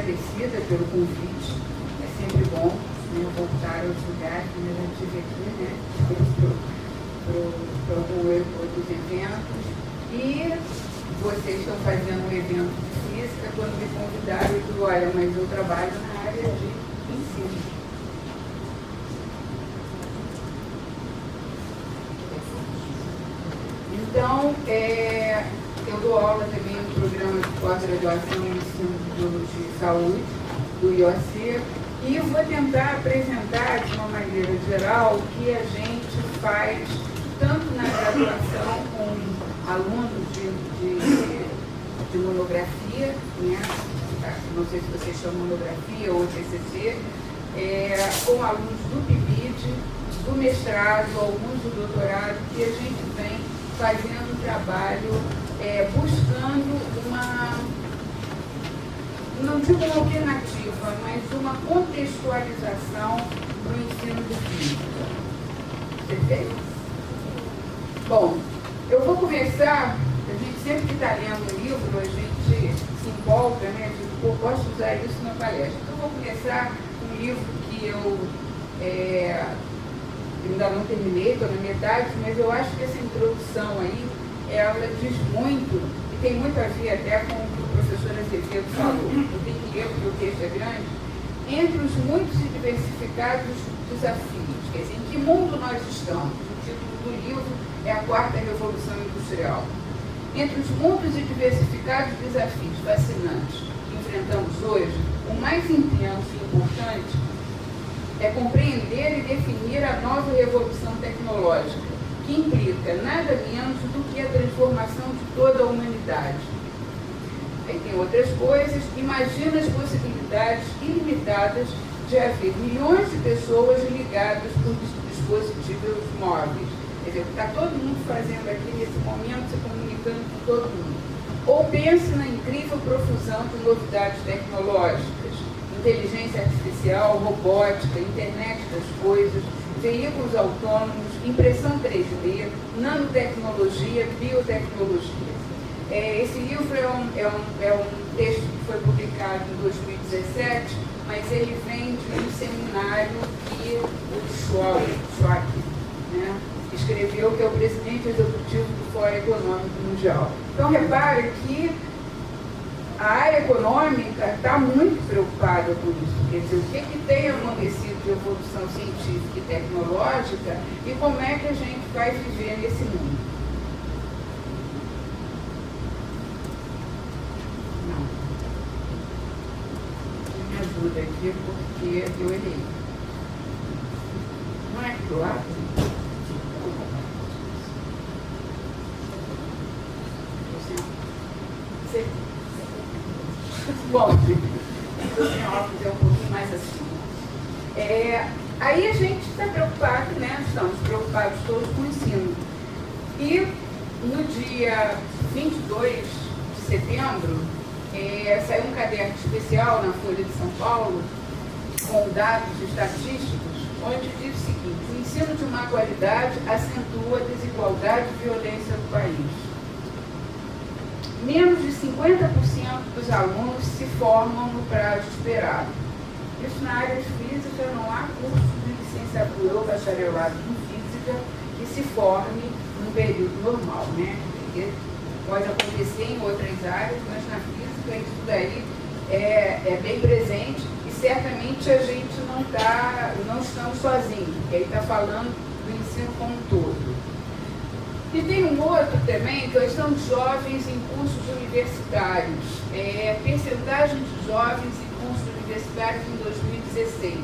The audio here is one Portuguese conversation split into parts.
agradecida pelo convite. É sempre bom, né, voltar aos lugares que eu já estive aqui, né, para outros eventos. E vocês estão fazendo um evento de física. Quando me convidaram, eu digo, olha, mas eu trabalho na área de ensino. Então, eu dou aula também no programa de pós-graduação em ensino de biologia e saúde, do IOC, e eu vou tentar apresentar de uma maneira geral o que a gente faz tanto na graduação com alunos de monografia, né? Não sei se vocês chamam monografia ou TCC, com alunos do PIBID, do mestrado, alguns do doutorado, que a gente vem fazendo um trabalho buscando uma, não digo uma alternativa, mas uma contextualização do ensino de física. Perfeito? Bom, eu vou começar, a gente sempre que está lendo um livro, a gente se empolga, né? Digo, pô, posso usar isso na palestra. Então, eu vou começar um livro que eu ainda não terminei, estou na metade, mas eu acho que essa introdução aí, ela diz muito, e tem muito a ver até com o que o professor Azevedo falou, eu tenho que ler porque o texto é grande, entre os muitos e diversificados desafios, quer dizer, em que mundo nós estamos? O título do livro é A Quarta Revolução Industrial. Entre os muitos e diversificados desafios fascinantes que enfrentamos hoje, o mais intenso e importante é compreender e definir a nova revolução tecnológica, que implica nada menos do que a transformação de toda a humanidade. Aí tem outras coisas. Imagina as possibilidades ilimitadas de haver milhões de pessoas ligadas por dispositivos móveis. Quer dizer, está todo mundo fazendo aqui nesse momento, se comunicando com todo mundo. Ou pense na incrível profusão de novidades tecnológicas, inteligência artificial, robótica, internet das coisas, veículos autônomos, impressão 3D, nanotecnologia, biotecnologia. Esse livro é um texto que foi publicado em 2017, mas ele vem de um seminário que o Schwab, né, escreveu, que é o presidente executivo do Fórum Econômico Mundial. Então, repare que a área econômica está muito preocupada com isso. Quer dizer, o que tem acontecido de evolução científica e tecnológica e como é que a gente vai viver nesse mundo. Não. Me ajuda aqui porque eu errei. Não é aqui do lado? Você... Bom, então, sem óculos é um pouquinho mais assim. Aí a gente está preocupado, né? Estamos preocupados todos com o ensino. E no dia 22 de setembro, saiu um caderno especial na Folha de São Paulo, com dados estatísticos, onde diz o seguinte: o ensino de má qualidade acentua a desigualdade e violência do país. Menos de 50% dos alunos se formam no prazo esperado. Isso na área de física, não há curso de licenciatura ou bacharelado em física que se forme num período normal, né? Porque pode acontecer em outras áreas, mas na física isso daí é bem presente e certamente a gente não estamos sozinhos, porque aí está falando do ensino como um todo. E tem um outro também, questão de jovens em cursos universitários. Percentagem de jovens em cursos universitários em 2016.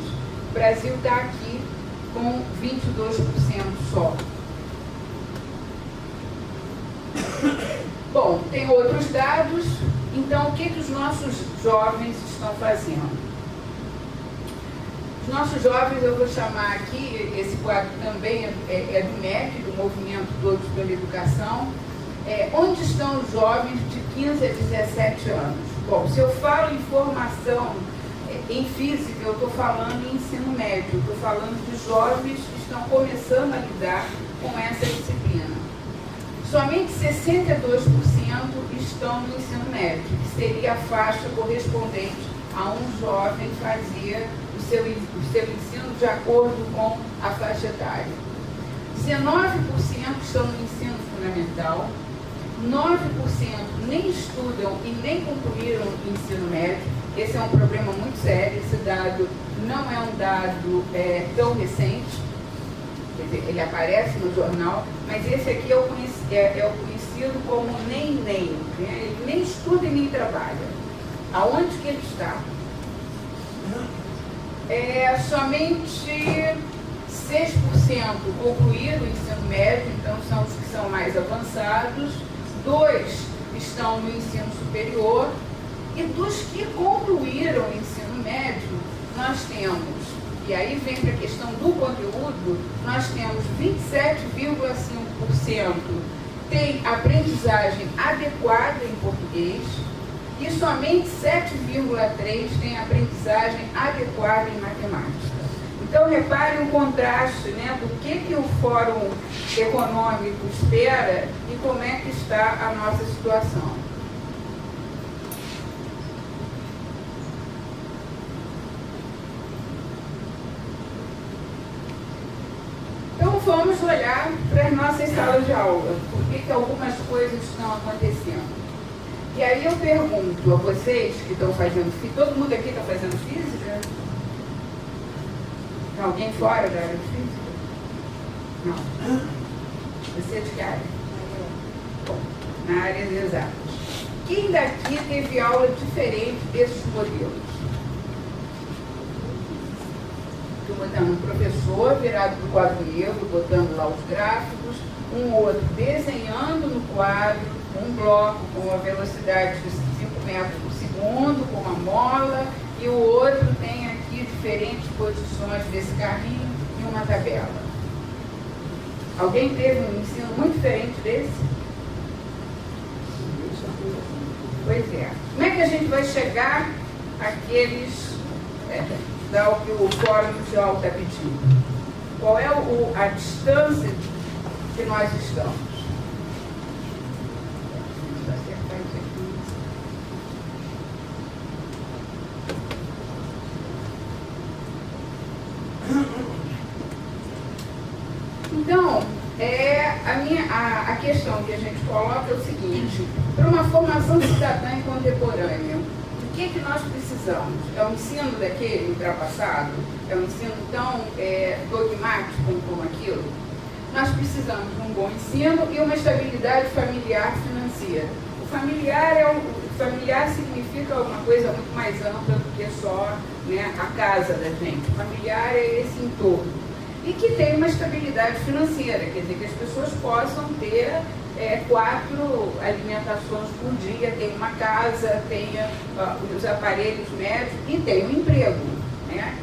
O Brasil está aqui com 22% só. Bom, tem outros dados. Então, o que os nossos jovens estão fazendo? Os nossos jovens, eu vou chamar aqui, esse quadro também é do MEC, do Movimento Todos pela Educação. Onde estão os jovens de 15 a 17 anos? Bom, se eu falo em formação em física, eu estou falando em ensino médio, eu estou falando de jovens que estão começando a lidar com essa disciplina. Somente 62% estão no ensino médio, que seria a faixa correspondente a um jovem fazer o seu ensino de acordo com a faixa etária. 19% estão no ensino fundamental, 9% nem estudam e nem concluíram o ensino médio. Esse é um problema muito sério, esse dado não é um dado tão recente, quer dizer, ele aparece no jornal, mas esse aqui é o conhecido como nem, né? Ele nem estuda e nem trabalha. Aonde que ele está? Somente 6% concluíram o ensino médio, então são os que são mais avançados, 2% estão no ensino superior, e dos que concluíram o ensino médio, nós temos, e aí vem para a questão do conteúdo, nós temos 27,5% tem aprendizagem adequada em português, e somente 7,3% tem aprendizagem adequada em matemática. Então, reparem o contraste, né, do que o Fórum Econômico espera e como é que está a nossa situação. Então, vamos olhar para as nossas salas de aula, por que algumas coisas estão acontecendo. E aí eu pergunto a vocês que estão fazendo física, todo mundo aqui está fazendo física? Alguém fora da área de física? Não. Você é de que área? Bom, na área de exatas. Quem daqui teve aula diferente desses modelos? Estou botando um professor virado para o quadro negro, botando lá os gráficos, um outro desenhando no quadro, um bloco com a velocidade de 5 metros por segundo, com uma mola, e o outro tem aqui diferentes posições desse carrinho e uma tabela. Alguém teve um ensino muito diferente desse? Pois é. Como é que a gente vai chegar àqueles, ao que o Fórum Mundial está pedindo? Qual é a distância que nós estamos? Então, a questão que a gente coloca é o seguinte: para uma formação cidadã e contemporânea, o que nós precisamos? É um ensino daquele ultrapassado? É um ensino tão dogmático como aquilo? Nós precisamos de um bom ensino e uma estabilidade familiar financeira. O familiar significa uma coisa muito mais ampla do que só, né, a casa da gente. O familiar é esse entorno. E que tenha uma estabilidade financeira, quer dizer, que as pessoas possam ter 4 alimentações por dia, tenha uma casa, tenha os aparelhos médicos e tenha um emprego, né?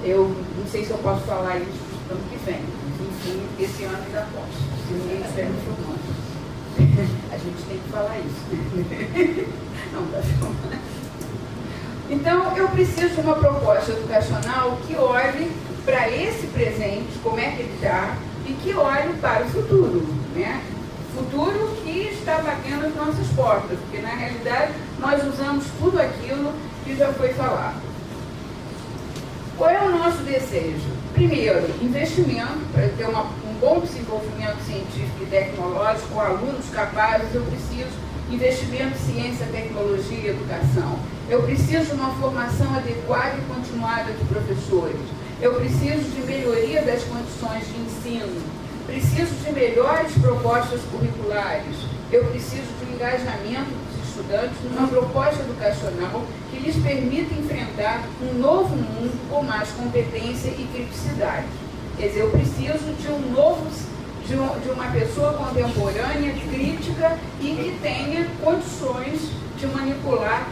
Eu não sei se eu posso falar isso no ano que vem, mas enfim, esse ano ainda posso, se ninguém estiver me filmando. A gente tem que falar isso, né? Não está filmando. Então, eu preciso de uma proposta educacional que olhe para esse presente, como é que ele está, e que olhe para o futuro, né? Futuro que está batendo as nossas portas, porque na realidade nós usamos tudo aquilo que já foi falado. Qual é o nosso desejo? Primeiro, investimento, para ter um bom desenvolvimento científico e tecnológico, com alunos capazes. Eu preciso de investimento em ciência, tecnologia e educação. Eu preciso de uma formação adequada e continuada de professores. Eu preciso de melhoria das condições de ensino. Preciso de melhores propostas curriculares. Eu preciso de um engajamento dos estudantes numa proposta educacional que lhes permita enfrentar um novo mundo com mais competência e criticidade. Quer dizer, eu preciso de uma pessoa contemporânea, crítica e que tenha condições de manipular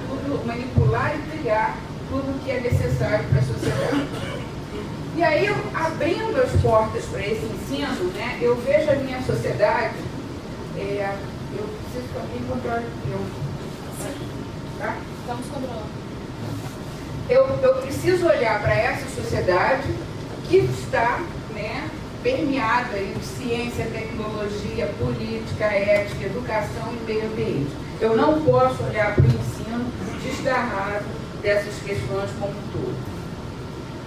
e criar tudo o que é necessário para a sociedade. E aí, abrindo as portas para esse ensino, né, eu vejo a minha sociedade, eu preciso que alguém controle tá? Estamos controlando. Eu preciso olhar para essa sociedade que está, né, permeada de ciência, tecnologia, política, ética, educação e meio ambiente. Eu não posso olhar para o ensino desgarrado dessas questões como um todo.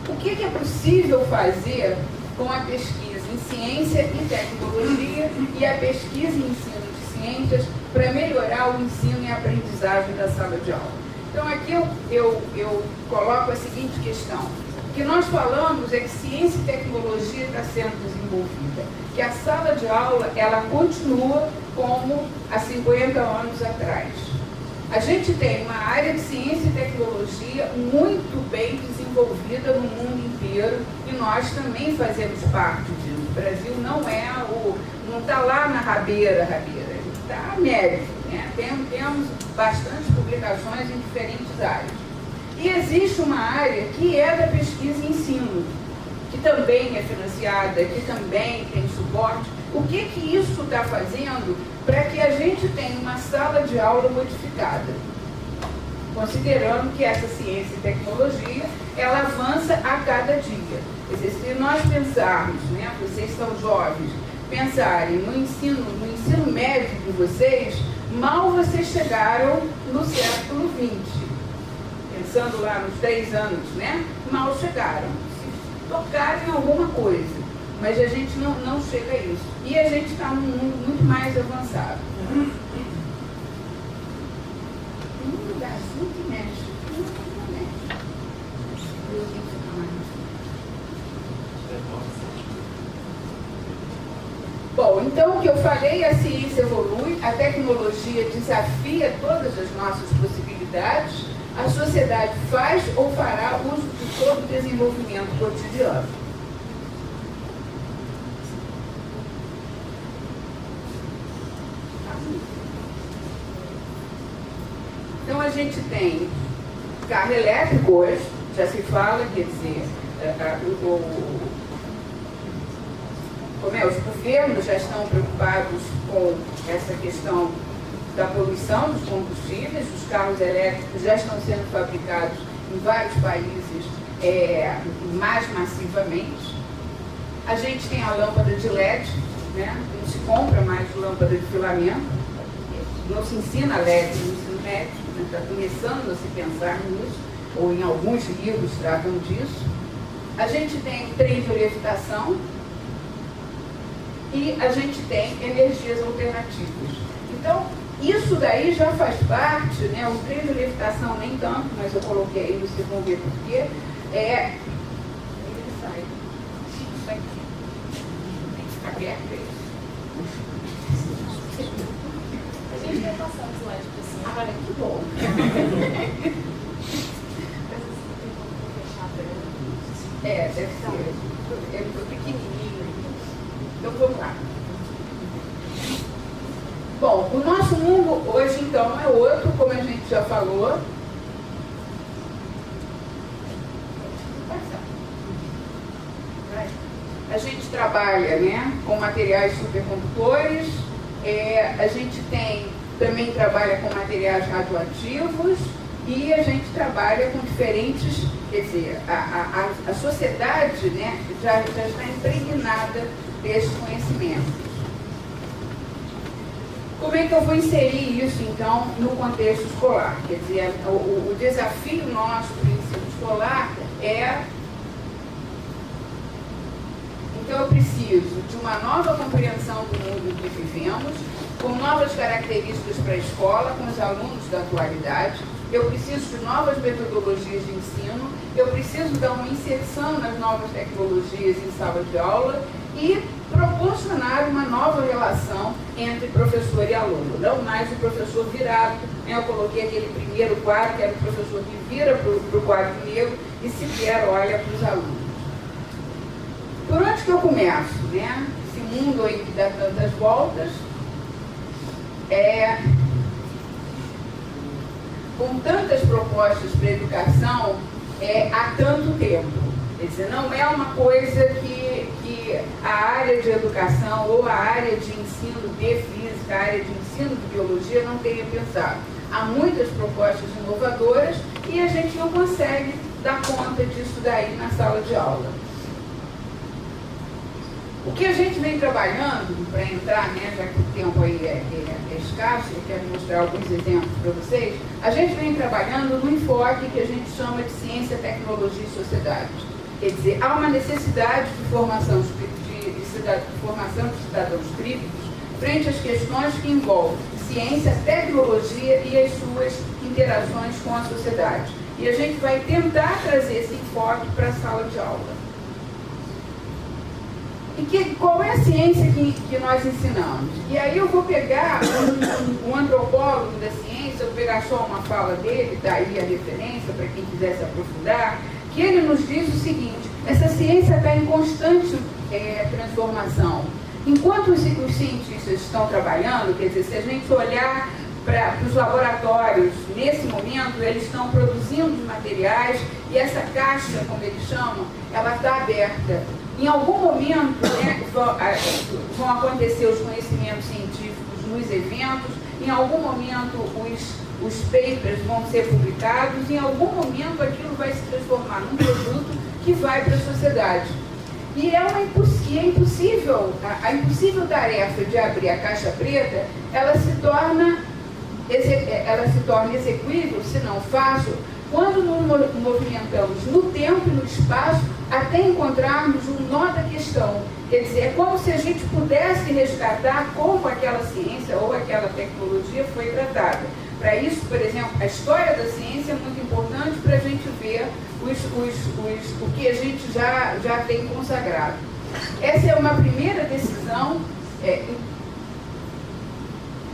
O que é possível fazer com a pesquisa em ciência e tecnologia e a pesquisa em ensino de ciências para melhorar o ensino e a aprendizagem da sala de aula? Então, aqui eu coloco a seguinte questão. O que nós falamos é que ciência e tecnologia está sendo desenvolvida, que a sala de aula ela continua como há 50 anos atrás. A gente tem uma área de ciência e tecnologia muito bem desenvolvida no mundo inteiro e nós também fazemos parte disso. O Brasil não está lá na rabeira, está médio, né? Temos bastantes publicações em diferentes áreas. E existe uma área que é da pesquisa e ensino, que também é financiada, que também tem suporte. O que isso está fazendo para que a gente tenha uma sala de aula modificada? Considerando que essa ciência e tecnologia, ela avança a cada dia. Quer dizer, se nós pensarmos, né, vocês são jovens, pensarem no ensino médio de vocês, mal vocês chegaram no século XX. Pensando lá nos 10 anos, né? Mal chegaram. Se tocaram em alguma coisa. Mas a gente não chega a isso. E a gente está num mundo muito mais avançado. Um lugarzinho que mexe. Não mexe. Bom, então o que eu falei, a ciência evolui, a tecnologia desafia todas as nossas possibilidades, a sociedade faz ou fará uso de todo o desenvolvimento cotidiano. Então a gente tem carro elétrico hoje, já se fala, quer dizer, os governos já estão preocupados com essa questão da poluição dos combustíveis, os carros elétricos já estão sendo fabricados em vários países mais massivamente. A gente tem a lâmpada de LED, né? Não se compra mais lâmpada de filamento, não se ensina LED no ensino médio, né? Está começando a se pensar nisso, ou em alguns livros tratam disso. A gente tem trem de orientação e a gente tem energias alternativas. Então, isso daí já faz parte, né? O trem de levitação nem tanto, mas eu coloquei aí, vocês vão ver por quê. Ele sai. Isso aqui. Tem que ficar perto aí. A gente vai passar o slide para cima. Olha, que bom. Deve ser. É pequenininho. Então, vamos lá. Bom, o nosso mundo hoje, então, é outro, como a gente já falou. A gente trabalha, né, com materiais supercondutores, a gente também trabalha com materiais radioativos e a gente trabalha com diferentes, quer dizer, a sociedade, né, já está impregnada desse conhecimento. Como é que eu vou inserir isso, então, no contexto escolar? Quer dizer, o desafio nosso do ensino escolar é... Então, eu preciso de uma nova compreensão do mundo que vivemos, com novas características para a escola, com os alunos da atualidade. Eu preciso de novas metodologias de ensino, eu preciso dar uma inserção nas novas tecnologias em sala de aula e proporcionar uma nova relação entre professor e aluno. Não mais o professor virado, né? Eu coloquei aquele primeiro quadro, que era o professor que vira para o quadro negro e sequer olha para os alunos. Por onde que eu começo, né? Esse mundo aí que dá tantas voltas, com tantas propostas para a educação há tanto tempo. Quer dizer, não é uma coisa que a área de educação ou a área de ensino de física, a área de ensino de biologia não tenha pensado. Há muitas propostas inovadoras e a gente não consegue dar conta disso daí na sala de aula. O que a gente vem trabalhando, para entrar, né, já que o tempo aí é escasso, eu quero mostrar alguns exemplos para vocês, a gente vem trabalhando no enfoque que a gente chama de ciência, tecnologia e sociedade. Quer dizer, há uma necessidade de formação de cidadãos críticos frente às questões que envolvem ciência, tecnologia e as suas interações com a sociedade. E a gente vai tentar trazer esse enfoque para a sala de aula. E qual é a ciência que nós ensinamos? E aí eu vou pegar um antropólogo da ciência, eu vou pegar só uma fala dele, daí a referência para quem quiser se aprofundar, que ele nos diz o seguinte: essa ciência está em constante transformação. Enquanto os cientistas estão trabalhando, quer dizer, se a gente olhar para os laboratórios, nesse momento, eles estão produzindo materiais e essa caixa, como eles chamam, ela está aberta. Em algum momento, né, vão acontecer os conhecimentos científicos nos eventos, em algum momento os papers vão ser publicados, em algum momento aquilo vai se transformar num produto que vai para a sociedade. E é impossível, a impossível tarefa de abrir a caixa preta, ela se torna execuível, se não fácil, quando nos movimentamos no tempo e no espaço até encontrarmos um nó da questão. Quer dizer, é como se a gente pudesse resgatar como aquela ciência ou aquela tecnologia foi tratada. Para isso, por exemplo, a história da ciência é muito importante para a gente ver o que a gente já tem consagrado. Essa é uma primeira decisão.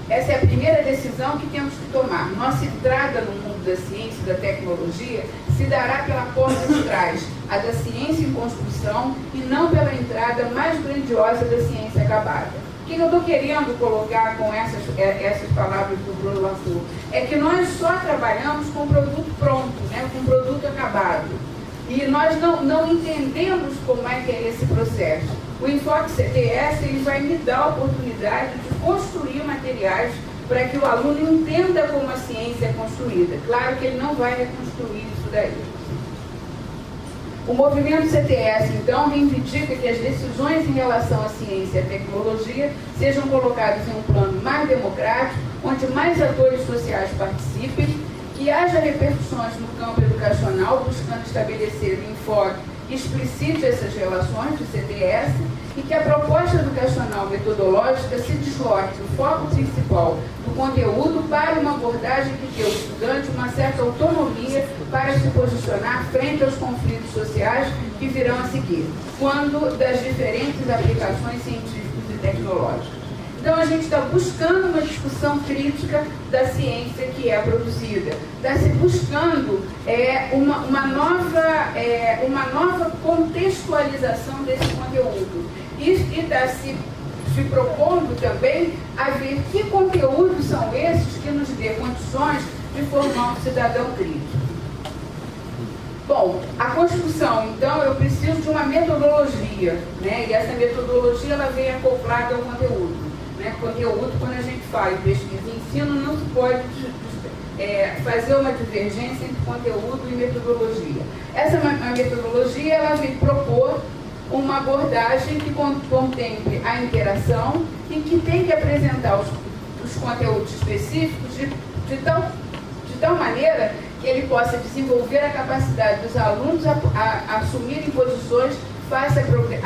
Essa é a primeira decisão que temos que tomar. Nossa entrada no mundo da ciência e da tecnologia se dará pela porta de trás, a da ciência em construção, e não pela entrada mais grandiosa da ciência acabada. O que eu estou querendo colocar com essas palavras do Bruno Latour é que nós só trabalhamos com produto pronto, né, com produto acabado. E nós não entendemos como é que é esse processo. O Enfoque CTS ele vai me dar a oportunidade de construir materiais para que o aluno entenda como a ciência é construída. Claro que ele não vai reconstruir isso daí. O movimento CTS, então, reivindica que as decisões em relação à ciência e à tecnologia sejam colocadas em um plano mais democrático, onde mais atores sociais participem, que haja repercussões no campo educacional, buscando estabelecer um enfoque que explicite essas relações de CTS, e que a proposta educacional metodológica se desloque o foco principal do conteúdo para uma abordagem que dê ao estudante uma certa autonomia para se posicionar frente aos conflitos sociais que virão a seguir, quando das diferentes aplicações científicas e tecnológicas. Então, a gente está buscando uma discussão crítica da ciência que é produzida. Está se buscando uma nova contextualização desse conteúdo. E está se propondo também a ver que conteúdos são esses que nos dê condições de formar um cidadão crítico. Bom, a construção, então, eu preciso de uma metodologia, né? E essa metodologia ela vem acoplada ao conteúdo. Né? Conteúdo, quando a gente fala em pesquisa e ensino, não se pode fazer uma divergência entre conteúdo e metodologia. Essa metodologia ela vem propor uma abordagem que contemple a interação e que tem que apresentar os conteúdos específicos de tal maneira que ele possa desenvolver a capacidade dos alunos a assumirem posições face a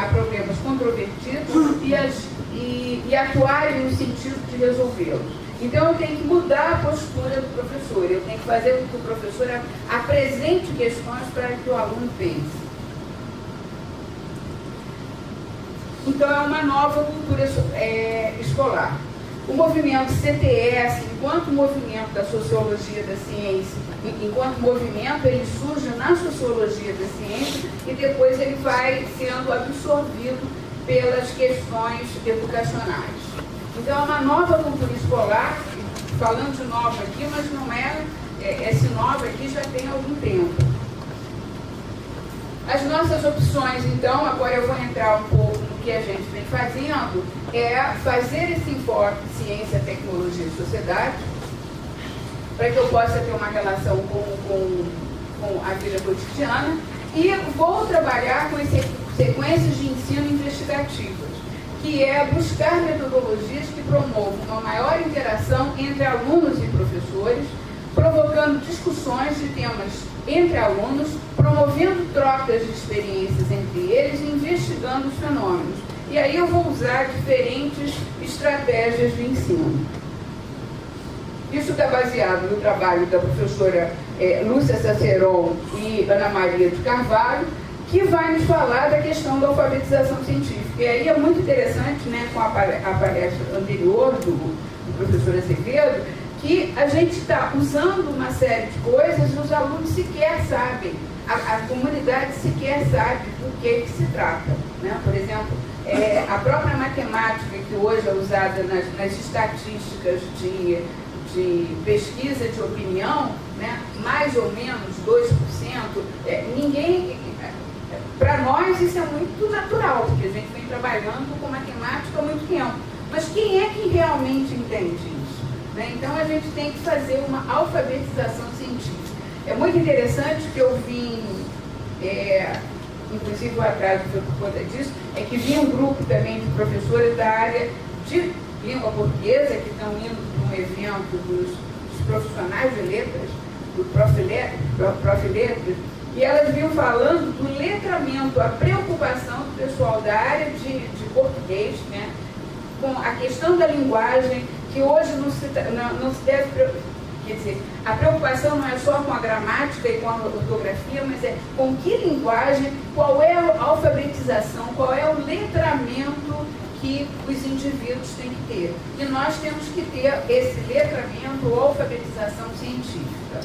problemas controvertidos e atuarem no sentido de resolvê-los. Então, eu tenho que mudar a postura do professor, eu tenho que fazer com que o professor apresente questões para que o aluno pense. Então, é uma nova cultura escolar. O movimento CTS, enquanto movimento da sociologia da ciência, enquanto movimento, ele surge na sociologia da ciência e depois ele vai sendo absorvido pelas questões educacionais. Então, é uma nova cultura escolar, falando de nova aqui, mas não esse nova aqui já tem algum tempo. As nossas opções, então, agora eu vou entrar um pouco no que a gente vem fazendo, é fazer esse enfoque de ciência, tecnologia e sociedade, para que eu possa ter uma relação com a vida cotidiana, e vou trabalhar com esse sequências de ensino investigativas, que é buscar metodologias que promovam uma maior interação entre alunos e professores, provocando discussões de temas entre alunos, promovendo trocas de experiências entre eles e investigando os fenômenos. E aí eu vou usar diferentes estratégias de ensino. Isso está baseado no trabalho da professora Lúcia Saceron e Ana Maria de Carvalho, que vai nos falar da questão da alfabetização científica. E aí é muito interessante, né, com a palestra anterior do professor Azevedo, que a gente está usando uma série de coisas e os alunos sequer sabem, a comunidade sequer sabe do que se trata. Né? Por exemplo, a própria matemática, que hoje é usada nas estatísticas de pesquisa de opinião, né? Mais ou menos 2%, ninguém... Para nós isso é muito natural, porque a gente vem trabalhando com matemática há muito tempo. Mas quem é que realmente entende isso? Né? Então a gente tem que fazer uma alfabetização científica. É muito interessante que eu vim, inclusive o atraso foi por conta disso, é que vinha um grupo também de professores da área de língua portuguesa, que estão indo para um evento dos profissionais de letras, do Profiletras, e elas vinham falando do letramento, a preocupação do pessoal da área de português, né, com a questão da linguagem, que hoje não se deve... Quer dizer, a preocupação não é só com a gramática e com a ortografia, mas é com que linguagem, qual é a alfabetização, qual é o letramento que os indivíduos têm que ter. E nós temos que ter esse letramento ou alfabetização científica.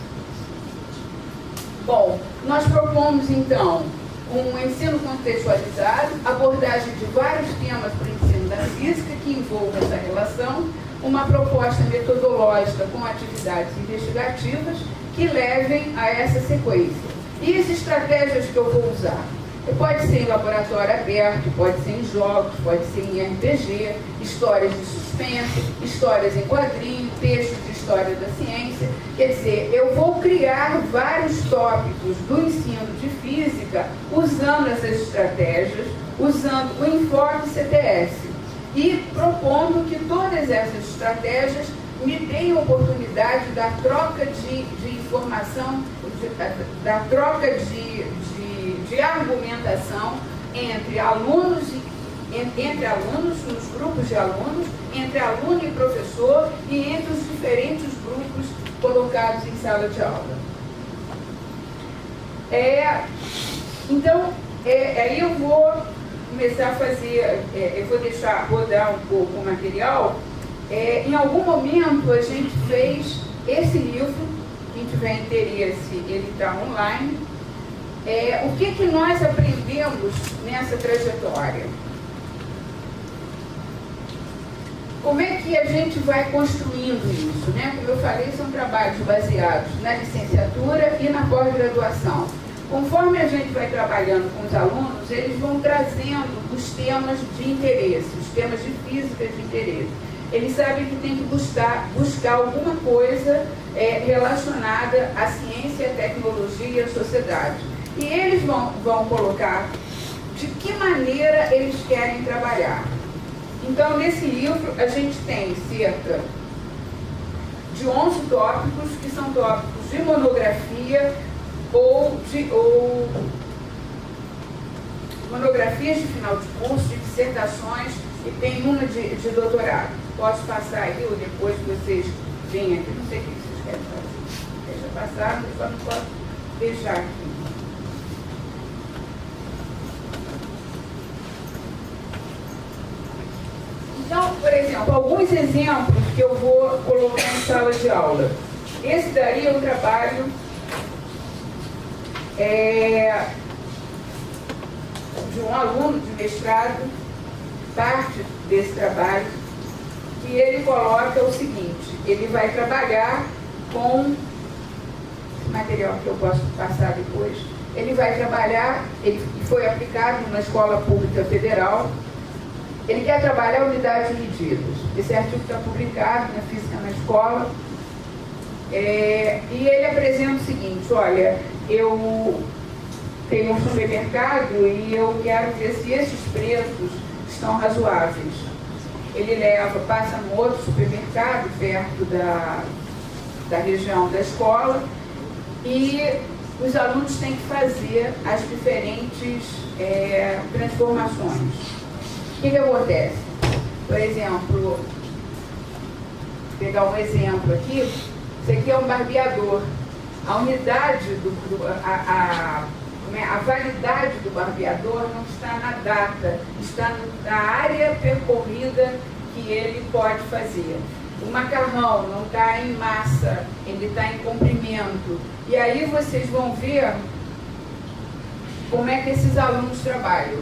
Bom, nós propomos, então, um ensino contextualizado, abordagem de vários temas para o ensino da física que envolvam essa relação, uma proposta metodológica com atividades investigativas que levem a essa sequência. E as estratégias que eu vou usar? Pode ser em laboratório aberto, pode ser em jogos, pode ser em RPG, histórias de suspense, histórias em quadrinho, textos de história da ciência. Quer dizer, eu vou criar vários tópicos do ensino de física usando essas estratégias, usando o enfoque CTS e propondo que todas essas estratégias me deem a oportunidade da troca de informação, da troca de argumentação entre alunos, nos grupos de alunos, entre aluno e professor e entre os diferentes grupos colocados em sala de aula. Então, aí eu vou começar a fazer, eu vou deixar rodar um pouco o material. Em algum momento a gente fez esse livro, quem tiver interesse, ele está online. O que nós aprendemos nessa trajetória? Como é que a gente vai construindo isso? Né? Como eu falei, são trabalhos baseados na licenciatura e na pós-graduação. Conforme a gente vai trabalhando com os alunos, eles vão trazendo os temas de interesse, os temas de física de interesse. Eles sabem que tem que buscar alguma coisa relacionada à ciência, à tecnologia e à sociedade. E eles vão colocar de que maneira eles querem trabalhar. Então, nesse livro, a gente tem cerca de 11 tópicos, que são tópicos de monografia ou monografias de final de curso, de dissertações, e tem uma de doutorado. Posso passar aí, ou depois vocês vêm aqui, não sei o que vocês querem fazer. Deixa passar, mas só não posso deixar aqui. Então, por exemplo, alguns exemplos que eu vou colocar em sala de aula. Esse daí é um trabalho de um aluno de mestrado, parte desse trabalho, que ele coloca o seguinte: ele vai trabalhar com material que eu posso passar depois. Ele vai trabalhar, ele foi aplicado numa escola pública federal. Ele quer trabalhar unidades de medidas. Esse artigo está publicado na Física na Escola. E ele apresenta o seguinte: olha, tem um supermercado e eu quero ver se esses preços estão razoáveis. Ele passa no outro supermercado perto da região da escola e os alunos têm que fazer as diferentes transformações. O que acontece? Por exemplo, vou pegar um exemplo aqui, isso aqui é um barbeador. A unidade a validade do barbeador não está na data, está na área percorrida que ele pode fazer. O macarrão não está em massa, ele está em comprimento. E aí vocês vão ver como é que esses alunos trabalham.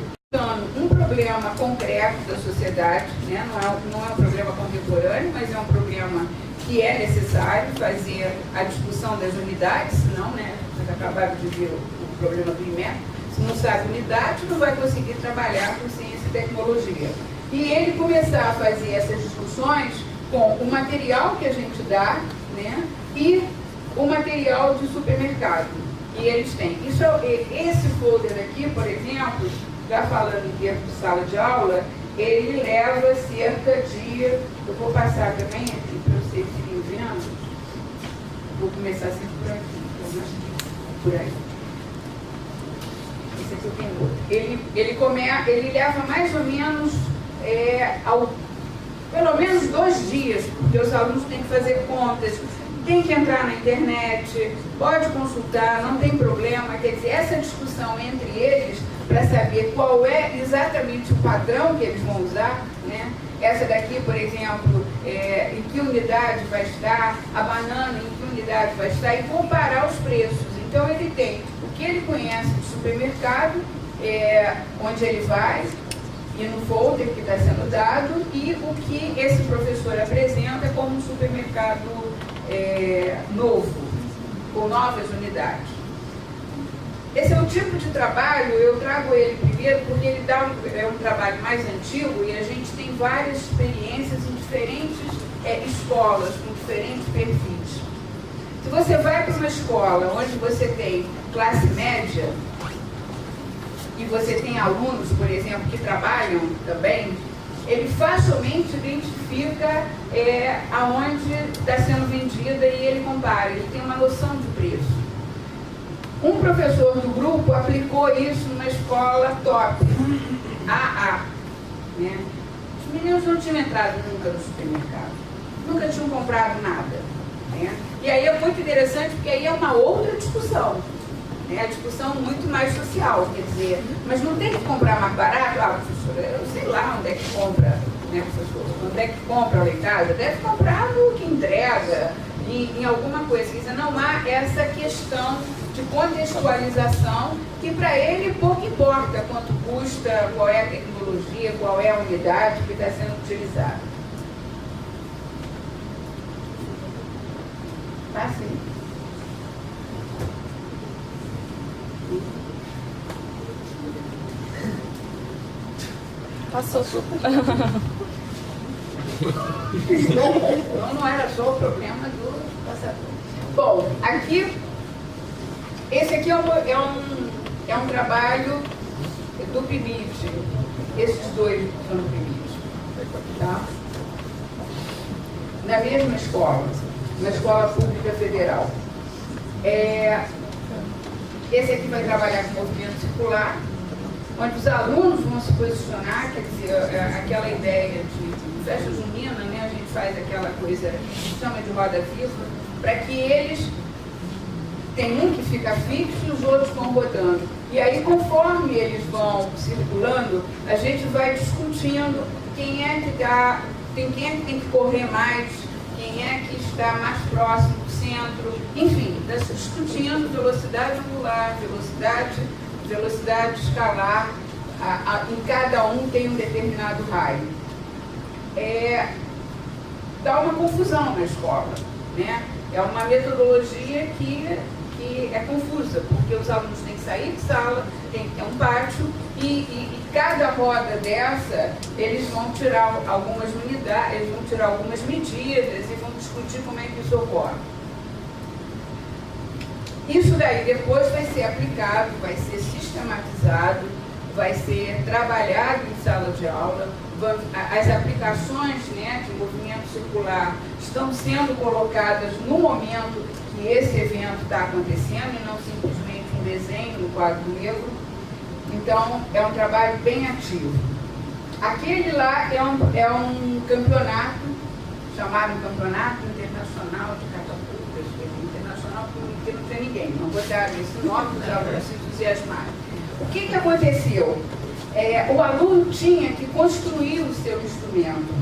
Um problema concreto da sociedade, né? Não é um problema contemporâneo, mas é um problema que é necessário fazer a discussão das unidades, senão, né, vocês acabaram de ver o problema do IMEC, se não sabe unidade, não vai conseguir trabalhar com ciência e tecnologia. E ele começar a fazer essas discussões com o material que a gente dá, né, e o material de supermercado. E eles têm. Esse folder aqui, por exemplo, já falando em termos de sala de aula, ele leva cerca de... Eu vou passar também aqui para vocês irem vendo. Vou começar sempre por aqui. Por aí. Esse aqui tem outro. Ele leva mais ou menos pelo menos 2 dias, porque os alunos têm que fazer contas, tem que entrar na internet, pode consultar, não tem problema. Quer dizer, essa discussão entre eles para saber qual é exatamente o padrão que eles vão usar, né? Essa daqui, por exemplo, em que unidade vai estar, a banana em que unidade vai estar, e comparar os preços. Então ele tem o que ele conhece de supermercado, onde ele vai, e no folder que está sendo dado, e o que esse professor apresenta como um supermercado novo, com novas unidades. Esse é o tipo de trabalho, eu trago ele primeiro porque ele é um trabalho mais antigo e a gente tem várias experiências em diferentes escolas, com diferentes perfis. Se você vai para uma escola onde você tem classe média e você tem alunos, por exemplo, que trabalham também, ele facilmente identifica aonde está sendo vendida e ele compara, ele tem uma noção de preço. Um professor do grupo aplicou isso numa escola top, AA. Né? Os meninos não tinham entrado nunca no supermercado, nunca tinham comprado nada. Né? E aí é muito interessante, porque aí é uma outra discussão. Né? A discussão muito mais social, quer dizer, mas não tem que comprar mais barato? Ah, professora, eu sei lá onde é que compra, né, professor? Onde é que compra lá em casa? Deve comprar no que entrega, em alguma coisa. Quer dizer, não há essa questão de contextualização, que para ele pouco importa quanto custa, qual é a tecnologia, qual é a unidade que está sendo utilizada. Tá sim. Passou super. Então não era só o problema do passador. Bom, aqui, esse aqui é um trabalho do PIBID. Esses dois são do PIBID. Tá? Na mesma escola, na Escola Pública Federal. Esse aqui vai trabalhar com movimento circular, onde os alunos vão se posicionar, quer dizer, aquela ideia de festa junina, né? A gente faz aquela coisa que chama de roda viva, para que eles tem um que fica fixo e os outros vão rodando. E aí, conforme eles vão circulando, a gente vai discutindo quem é que tem que correr mais, quem é que está mais próximo do centro, enfim, está se discutindo velocidade angular, velocidade escalar, em cada um tem um determinado raio. Dá uma confusão na escola, né? É uma metodologia que é confusa, porque os alunos têm que sair de sala, tem que ter um pátio, e cada roda dessa, eles vão tirar algumas unidades, eles vão tirar algumas medidas e vão discutir como é que isso ocorre. Isso daí depois vai ser aplicado, vai ser sistematizado, vai ser trabalhado em sala de aula. As aplicações, né, de movimento circular estão sendo colocadas no momento que esse evento está acontecendo e não simplesmente um desenho no quadro negro. Então, é um trabalho bem ativo. Aquele lá é um campeonato, chamado Campeonato Internacional de Catapultas, internacional porque não tem ninguém, não botaram esse nome para os alunos se entusiasmarem. O que aconteceu? O aluno tinha que construir o seu instrumento.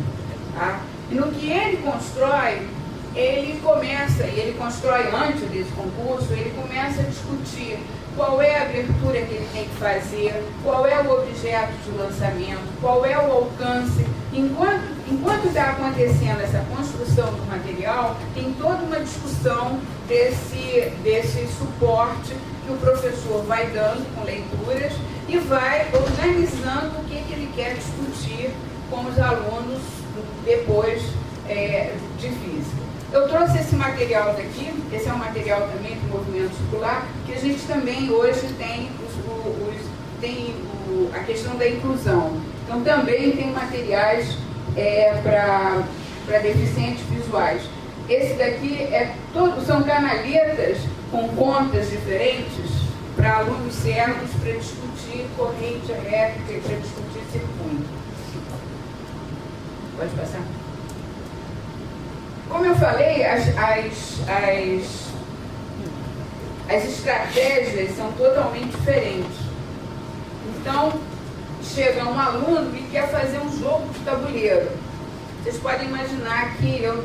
Tá? E no que ele constrói, ele constrói antes desse concurso, ele começa a discutir qual é a abertura que ele tem que fazer, qual é o objeto de lançamento, qual é o alcance. Enquanto está acontecendo essa construção do material, tem toda uma discussão desse suporte que o professor vai dando com leituras e vai organizando o que ele quer discutir com os alunos depois de física. Eu trouxe esse material daqui, esse é um material também de movimento circular, que a gente também hoje tem, a questão da inclusão. Então também tem materiais para deficientes visuais. Esse daqui são canaletas com contas diferentes para alunos cegos para discutir corrente elétrica e para discutir circuito. Pode passar? Como eu falei, as estratégias são totalmente diferentes. Então, chega um aluno e quer fazer um jogo de tabuleiro. Vocês podem imaginar que jogo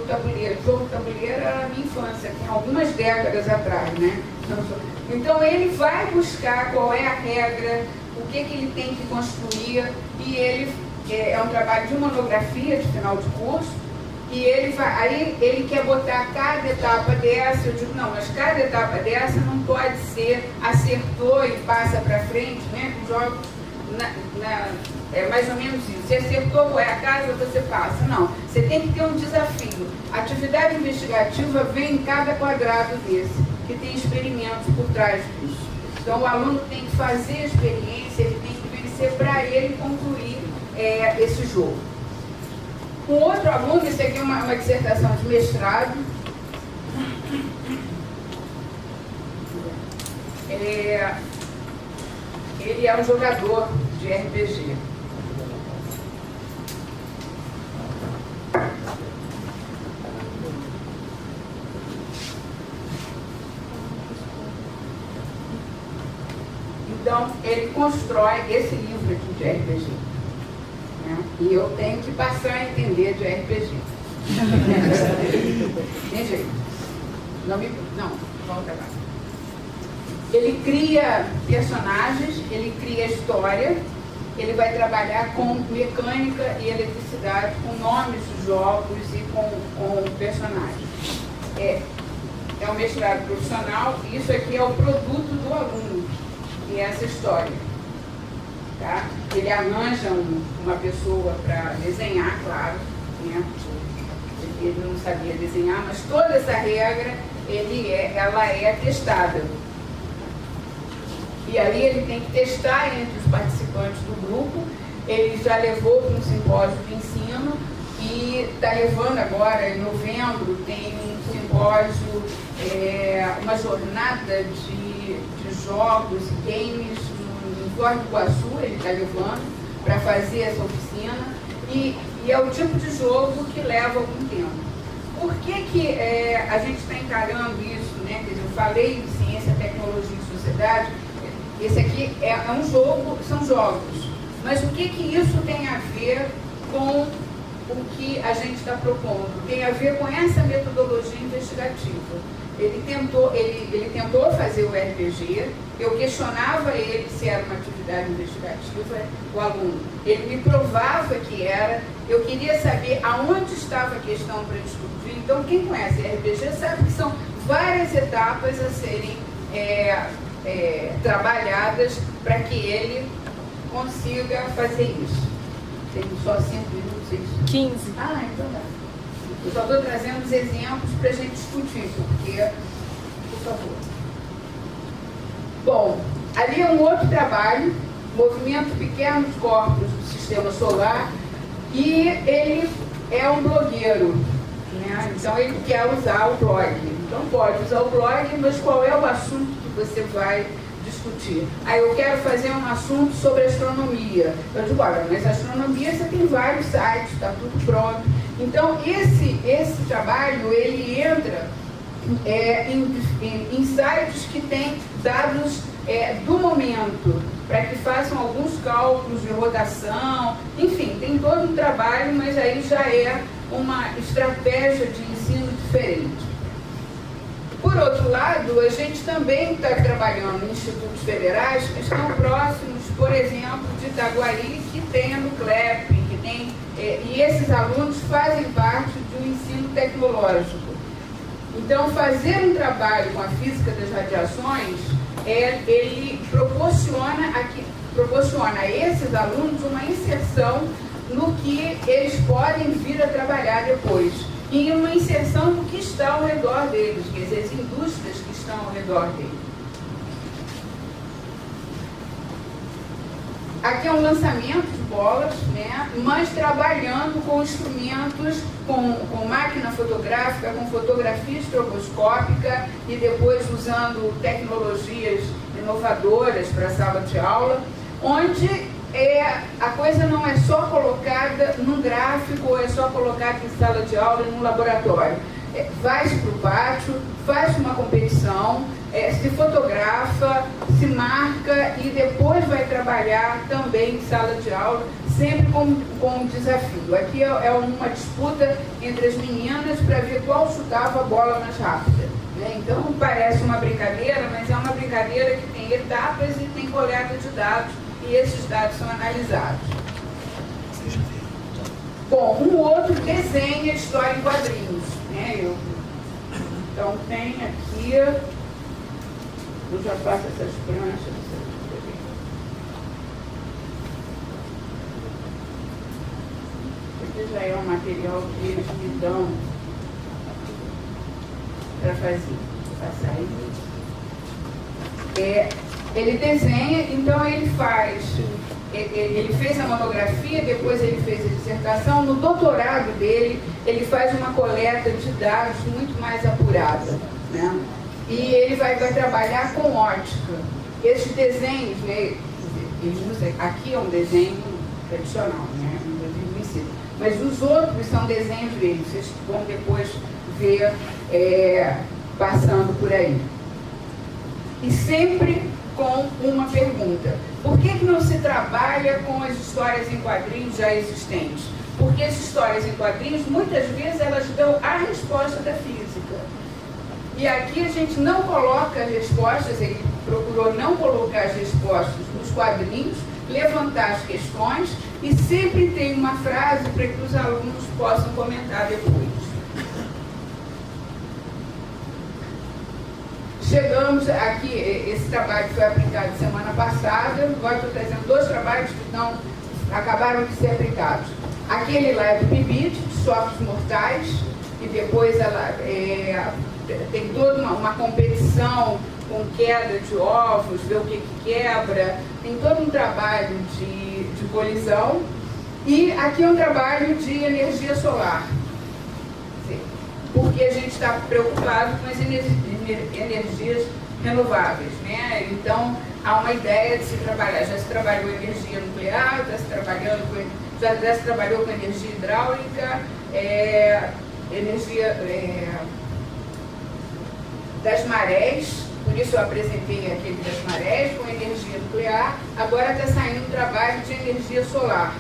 de tabuleiro era a minha infância, tem algumas décadas atrás, né? Então ele vai buscar qual é a regra, o que ele tem que construir, e ele é um trabalho de monografia de final de curso, e ele quer botar cada etapa dessa. Eu digo, não, mas cada etapa dessa não pode ser acertou e passa para frente, né? Com jogos é mais ou menos isso. Você acertou qual é a casa, você passa. Não, você tem que ter um desafio. A atividade investigativa vem em cada quadrado desse, que tem experimentos por trás disso. Então o aluno tem que fazer a experiência, ele tem que vencer para ele concluir esse jogo. Um outro aluno, isso aqui é uma dissertação de mestrado, ele é um jogador de RPG. Então, ele constrói esse livro aqui de RPG. Né? E eu tenho que passar a entender de RPG. Tem jeito. Não, volta lá. Ele cria personagens, ele cria história, ele vai trabalhar com mecânica e eletricidade, com nomes de jogos e com personagens. É um mestrado profissional, e isso aqui é o produto do aluno, e essa história. Tá? Ele arranja uma pessoa para desenhar, claro, né? Ele não sabia desenhar, mas toda essa regra ela é testada. E aí ele tem que testar entre os participantes do grupo. Ele já levou para um simpósio de ensino e está levando agora, em novembro, tem um simpósio, uma jornada de jogos e games em Foz do Iguaçu, ele está levando para fazer essa oficina. E é o tipo de jogo que leva algum tempo. Por que a gente está encarando isso, né? Quer dizer, eu falei de ciência, tecnologia e sociedade. Esse aqui é um jogo, são jogos. Mas o que isso tem a ver com o que a gente está propondo? Tem a ver com essa metodologia investigativa. Ele tentou fazer o RPG, eu questionava ele se era uma atividade investigativa, o aluno. Ele me provava que era, eu queria saber aonde estava a questão para discutir. Então, quem conhece RPG sabe que são várias etapas a serem trabalhadas para que ele consiga fazer isso. Tem só 5 minutos, isso? 15. Ah, então dá. Eu só estou trazendo os exemplos para a gente discutir, porque, por favor. Bom, ali é um outro trabalho, movimento pequenos corpos do sistema solar, e ele é um blogueiro, né? Então ele quer usar o blog. Então pode usar o blog, mas qual é o assunto que você vai discutir? Aí eu quero fazer um assunto sobre astronomia. Eu digo, olha, mas astronomia você tem vários sites, está tudo pronto. Então esse trabalho, ele entra em sites que têm dados do momento, para que façam alguns cálculos de rotação, enfim, tem todo um trabalho, mas aí já é uma estratégia de ensino diferente. Por outro lado, a gente também está trabalhando em institutos federais que estão próximos, por exemplo, de Itaguari, que tem a Nuclep, que tem, e esses alunos fazem parte de um ensino tecnológico. Então, fazer um trabalho com a física das radiações, ele proporciona a esses alunos uma inserção no que eles podem vir a trabalhar depois. E uma inserção no que está ao redor deles, quer dizer, as indústrias que estão ao redor deles. Aqui é um lançamento de bolas, né? Mas trabalhando com instrumentos, com máquina fotográfica, com fotografia estroboscópica e depois usando tecnologias inovadoras para a sala de aula, onde a coisa não é só colocada num gráfico ou é só colocada em sala de aula e num laboratório. Vai-se para o pátio, faz uma competição, se fotografa, se marca e depois vai trabalhar também em sala de aula, sempre com um desafio. Aqui é uma disputa entre as meninas para ver qual chutava a bola mais rápida, né? Então parece uma brincadeira, mas é uma brincadeira que tem etapas e tem coleta de dados, e esses dados são analisados. Bom, um outro desenha história em quadrinhos, né? Então tem aqui, eu já faço essas pranchas. Esse já é um material que eles me dão para fazer. Vou passar aí. Ele desenha, então ele fez a monografia, depois ele fez a dissertação. No doutorado dele, ele faz uma coleta de dados muito mais apurada, né? E ele vai trabalhar com ótica. Esses desenhos, né, ele usa, aqui é um desenho tradicional, né, um desenho conhecido, mas os outros são desenhos dele, vocês vão depois ver passando por aí. E sempre com uma pergunta: por que não se trabalha com as histórias em quadrinhos já existentes? Porque as histórias em quadrinhos, muitas vezes, elas dão a resposta da física. E aqui a gente não coloca as respostas, ele procurou não colocar as respostas nos quadrinhos, levantar as questões, e sempre tem uma frase para que os alunos possam comentar depois. Chegamos aqui, esse trabalho foi aplicado semana passada, agora estou trazendo dois trabalhos que acabaram de ser aplicados. Aquele lá é do PIBIT, de sócios mortais, e depois ela tem toda uma competição com queda de ovos, ver o que quebra, tem todo um trabalho de colisão. E aqui é um trabalho de energia solar, porque a gente está preocupado com as energias renováveis, né? Então há uma ideia de se trabalhar, já se trabalhou energia nuclear, já se trabalhou com energia hidráulica, energia das marés, por isso eu apresentei aquele das marés, com energia nuclear. Agora está saindo um trabalho de energia solar.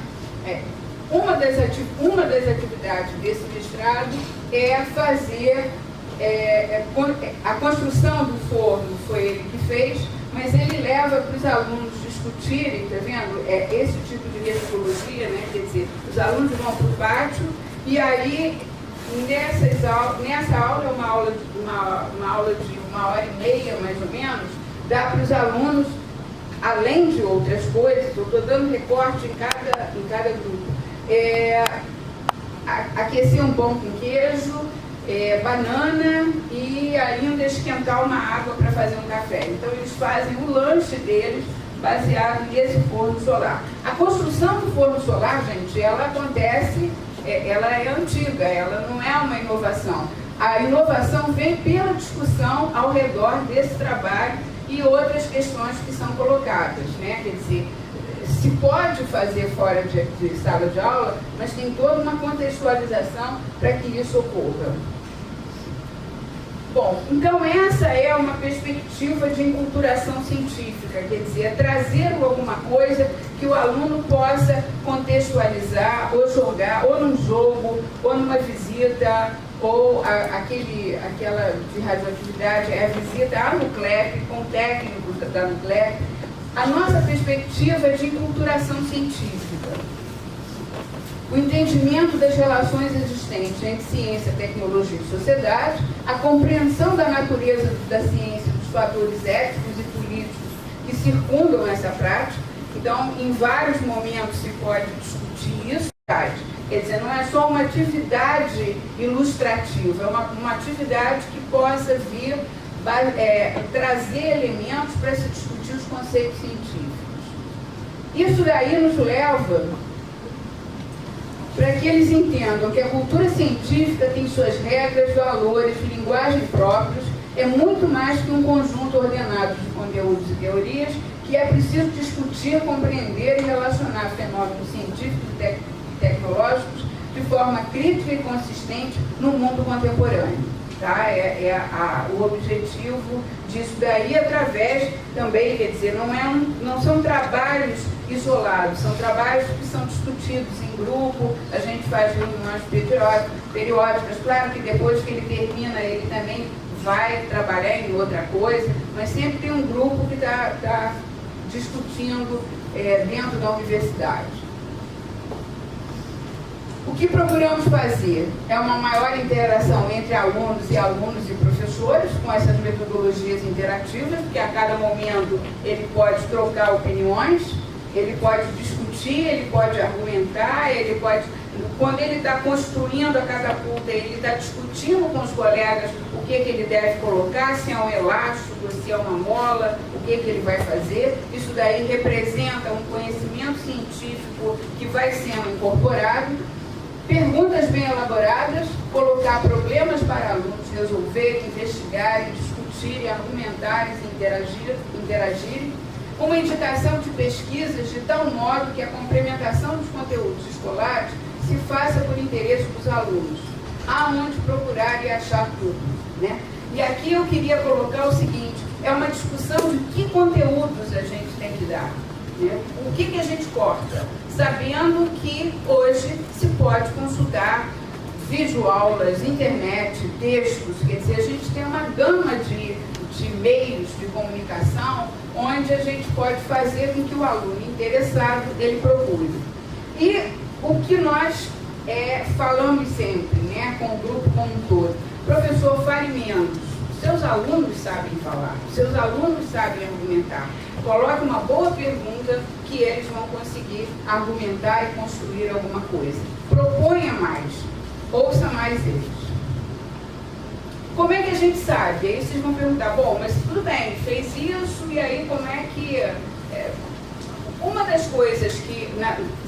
Uma das atividades desse mestrado é fazer a construção do forno, foi ele que fez, mas ele leva para os alunos discutirem, está vendo? Esse tipo de metodologia, né? Quer dizer, os alunos vão para o pátio e aí nessa aula, é uma aula de 1h30 mais ou menos, dá para os alunos, além de outras coisas, eu estou dando recorte em cada grupo, aquecer um pão com queijo, banana e ainda esquentar uma água para fazer um café. Então eles fazem o lanche deles baseado nesse forno solar. A construção do forno solar, gente, ela acontece, ela é antiga, ela não é uma inovação. A inovação vem pela discussão ao redor desse trabalho e outras questões que são colocadas, né? Quer dizer, se pode fazer fora de sala de aula, mas tem toda uma contextualização para que isso ocorra. Bom, então essa é uma perspectiva de enculturação científica, quer dizer, é trazer alguma coisa que o aluno possa contextualizar, ou jogar, ou num jogo, ou numa visita, ou aquela de radioatividade, é a visita à NUCLEP, com técnicos da NUCLEP. A nossa perspectiva é de enculturação científica. O entendimento das relações existentes entre ciência, tecnologia e sociedade, a compreensão da natureza da ciência, dos fatores éticos e políticos que circundam essa prática. Então, em vários momentos se pode discutir isso. Quer dizer, não é só uma atividade ilustrativa, é uma atividade que possa vir trazer elementos para se discutir os conceitos científicos. Isso daí nos leva para que eles entendam que a cultura científica tem suas regras, valores, linguagem próprios, é muito mais que um conjunto ordenado de conteúdos e teorias que é preciso discutir, compreender e relacionar fenômenos científicos e tecnológicos de forma crítica e consistente no mundo contemporâneo. Tá? O objetivo disso daí através também, quer dizer, não são trabalhos isolados, são trabalhos que são discutidos em grupo, a gente faz reuniões periódicas, claro que depois que ele termina, ele também vai trabalhar em outra coisa, mas sempre tem um grupo que está discutindo dentro da universidade. O que procuramos fazer é uma maior interação entre alunos e professores com essas metodologias interativas, porque a cada momento ele pode trocar opiniões, ele pode discutir, ele pode argumentar, quando ele está construindo a catapulta, ele está discutindo com os colegas o que ele deve colocar, se é um elástico, se é uma mola, o que ele vai fazer. Isso daí representa um conhecimento científico que vai sendo incorporado. Perguntas bem elaboradas, colocar problemas para alunos resolverem, investigarem, discutirem, argumentarem, interagirem. Uma indicação de pesquisas de tal modo que a complementação dos conteúdos escolares se faça por interesse dos alunos. Há onde procurar e achar tudo, né? E aqui eu queria colocar o seguinte, é uma discussão de que conteúdos a gente tem que dar, né? O que a gente corta? Sabendo que hoje se pode consultar videoaulas, internet, textos, quer dizer, a gente tem uma gama de meios de comunicação onde a gente pode fazer com que o aluno interessado ele procure. E o que nós falamos sempre, né, com o grupo como um todo, professor, fale menos. Seus alunos sabem falar, seus alunos sabem argumentar. Coloque uma boa pergunta que eles vão conseguir argumentar e construir alguma coisa. Proponha mais, ouça mais eles. Como é que a gente sabe? Aí vocês vão perguntar, bom, mas tudo bem, fez isso, e aí como é que... Uma das coisas que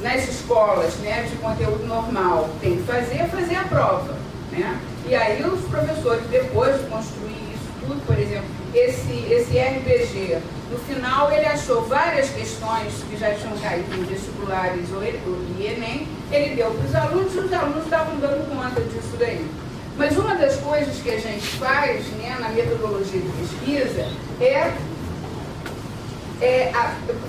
nas escolas, né, de conteúdo normal tem que fazer é fazer a prova, né? E aí os professores, depois de construir isso tudo, por exemplo, esse RPG, no final ele achou várias questões que já tinham caído em vestibulares ou Enem, ele deu para os alunos e os alunos estavam dando conta disso daí. Mas uma das coisas que a gente faz, né, na metodologia de pesquisa é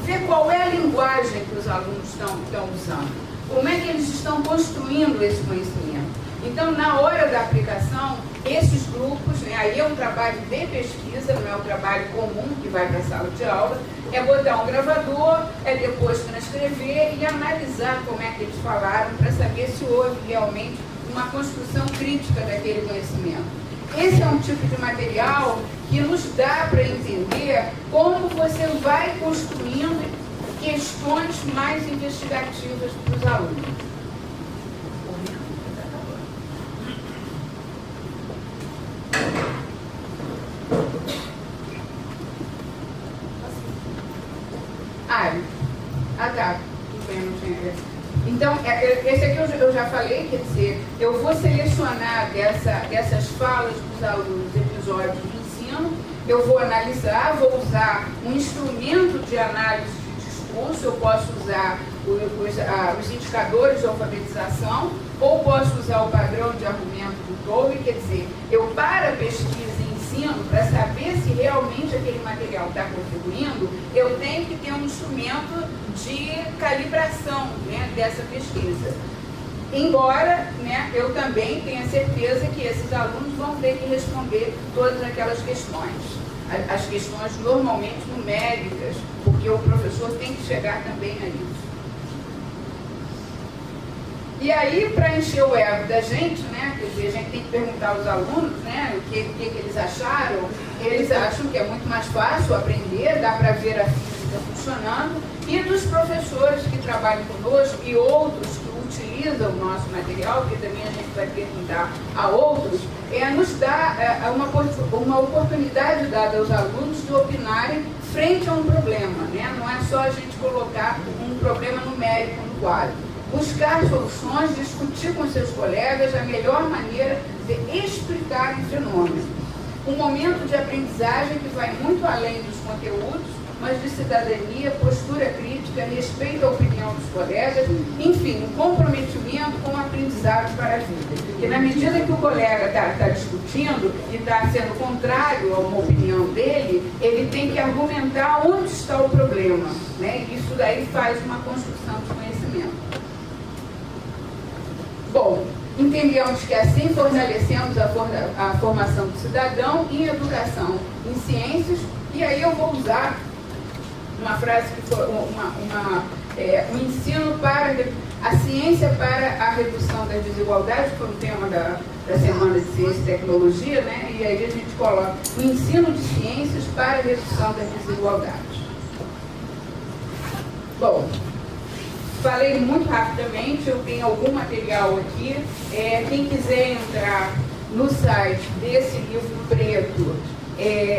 ver qual é a linguagem que os alunos estão usando, como é que eles estão construindo esse conhecimento. Então, na hora da aplicação, esses grupos, né, aí é um trabalho de pesquisa, não é um trabalho comum que vai para a sala de aula, é botar um gravador, depois transcrever e analisar como é que eles falaram para saber se houve realmente uma construção crítica daquele conhecimento. Esse é um tipo de material que nos dá para entender como você vai construindo questões mais investigativas para os alunos. Mário? Ah, tá. Tudo bem, não tinha. Então, esse aqui eu já falei, quer dizer, eu vou selecionar dessas falas dos alunos episódios de ensino, eu vou analisar, vou usar um instrumento de análise de discurso, eu posso usar os indicadores de alfabetização, ou posso usar o padrão de argumento do Tolwe, quer dizer, eu para a pesquisa e ensino, para saber se realmente aquele material está contribuindo, eu tenho que ter um instrumento de calibração, né, dessa pesquisa. Embora, né, eu também tenha certeza que esses alunos vão ter que responder todas aquelas questões. As questões normalmente numéricas, porque o professor tem que chegar também a isso. E aí, para encher o ego da gente, né, quer dizer, a gente tem que perguntar aos alunos, né, o que eles acharam. Eles acham que é muito mais fácil aprender, dá para ver a física funcionando, e dos professores que trabalham conosco e outros que utilizam o nosso material, porque também a gente vai perguntar a outros, nos dá uma oportunidade dada aos alunos de opinarem frente a um problema, né? Não é só a gente colocar um problema numérico no quadro. Buscar soluções, discutir com seus colegas a melhor maneira de explicar um fenômeno. Um momento de aprendizagem que vai muito além dos conteúdos, mas de cidadania, postura crítica, respeito à opinião dos colegas, enfim, um comprometimento com o aprendizado para a vida. Porque na medida que o colega está discutindo e está sendo contrário a uma opinião dele, ele tem que argumentar onde está o problema, né? Isso daí faz uma construção de conhecimento. Bom, entendemos que assim fortalecemos a formação do cidadão em educação em ciências, e aí eu vou usar uma frase que foi um ensino para a ciência para a redução das desigualdades, que foi o tema da Semana de Ciência e Tecnologia, né? E aí a gente coloca o ensino de ciências para a redução das desigualdades. Bom, falei muito rapidamente, eu tenho algum material aqui. Quem quiser entrar no site desse livro preto,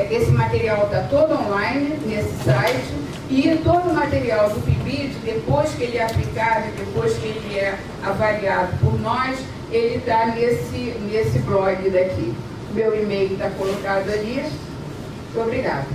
esse material está todo online nesse site, e todo o material do PIBID, depois que ele é aplicado, depois que ele é avaliado por nós, ele está nesse blog daqui. Meu e-mail está colocado ali. Muito obrigada.